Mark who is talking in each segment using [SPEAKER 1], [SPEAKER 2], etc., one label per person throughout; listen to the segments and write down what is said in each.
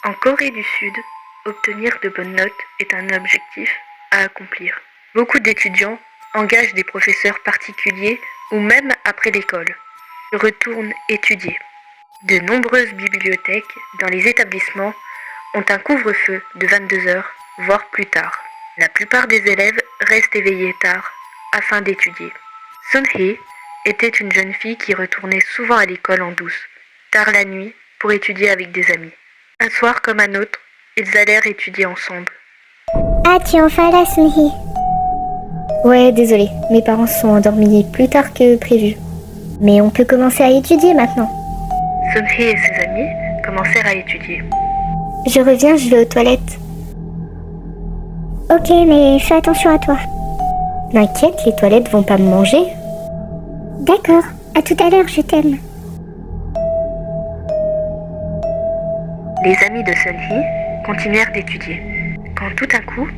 [SPEAKER 1] En Corée du Sud, obtenir de bonnes notes est un objectif à accomplir. Beaucoup d'étudiants engagent des professeurs particuliers ou même après l'école. Ils retournent étudier. De nombreuses bibliothèques dans les établissements ont un couvre-feu de 22 heures, voire plus tard. La plupart des élèves restent éveillés tard afin d'étudier. Sun-hee était une jeune fille qui retournait souvent à l'école en douce, tard la nuit, pour étudier avec des amis. Un soir comme un autre, ils allèrent étudier ensemble.
[SPEAKER 2] Ah, tu es enfin là, Sun-hee. Ouais, désolé, mes parents sont endormis plus tard que prévu. Mais on peut commencer à étudier maintenant.
[SPEAKER 1] Sun-hee et ses amis commencèrent à étudier.
[SPEAKER 2] Je reviens, je vais aux toilettes. Ok, mais fais attention à toi. M'inquiète, les toilettes vont pas me manger. D'accord, à tout à l'heure, je t'aime.
[SPEAKER 1] Les amis de Sun-hee continuèrent d'étudier, quand tout à coup,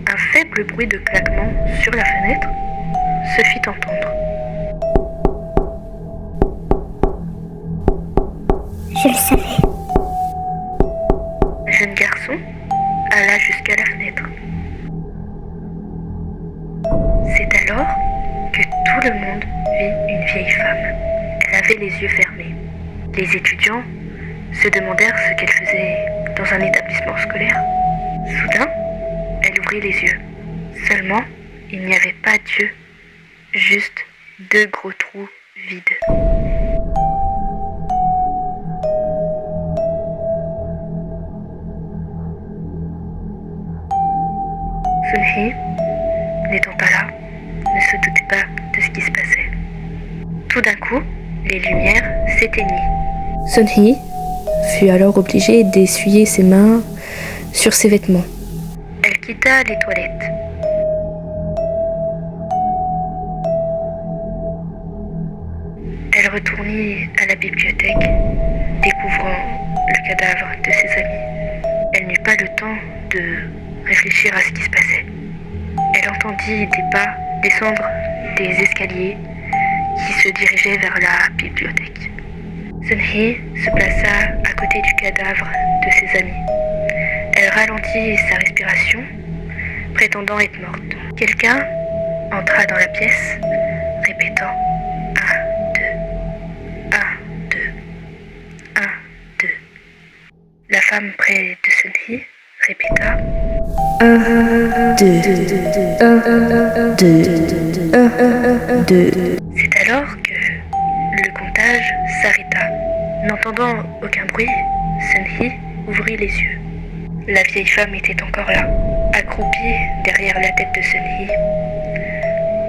[SPEAKER 1] un faible bruit de claquement sur la fenêtre se fit entendre.
[SPEAKER 2] Je le savais.
[SPEAKER 1] Le jeune garçon alla jusqu'à la fenêtre. C'est alors que tout le monde vit une vieille femme. Elle avait les yeux fermés. Les étudiants se demandèrent ce qu'elle faisait dans un établissement scolaire. Soudain, elle ouvrit les yeux. Seulement, il n'y avait pas d'yeux, juste 2 gros trous vides. Sun-hee, n'étant pas là, ne se doutait pas de ce qui se passait. Tout d'un coup, les lumières s'éteignirent.
[SPEAKER 3] Sun-hee fut alors obligée d'essuyer ses mains sur ses vêtements.
[SPEAKER 1] Elle quitta les toilettes. Elle retournit à la bibliothèque, découvrant le cadavre de ses amis. Elle n'eut pas le temps de réfléchir à ce qui se passait. Elle entendit des pas descendre des escaliers qui se dirigeaient vers la bibliothèque. Sun-hee se plaça à côté du cadavre de ses amis. Elle ralentit sa respiration, prétendant être morte. Quelqu'un entra dans la pièce, répétant 1, 2, 1, 2, 1, 2. La femme près de Sun-hee répéta
[SPEAKER 3] 1, 2, 1, 2, 1, 2.
[SPEAKER 1] C'est alors que le comptage s'arrêta. N'entendant aucun bruit, Sun-hee ouvrit les yeux. La vieille femme était encore là, accroupie derrière la tête de Sun-hee.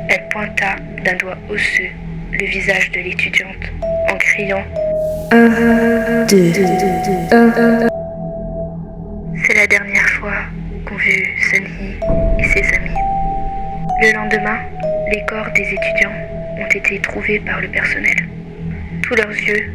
[SPEAKER 1] Elle pointa d'un doigt osseux le visage de l'étudiante en criant
[SPEAKER 3] 1, 2, 1.
[SPEAKER 1] C'est la dernière fois qu'on vit Sun-hee et ses amis. Le lendemain, les corps des étudiants ont été trouvés par le personnel. Tous leurs yeux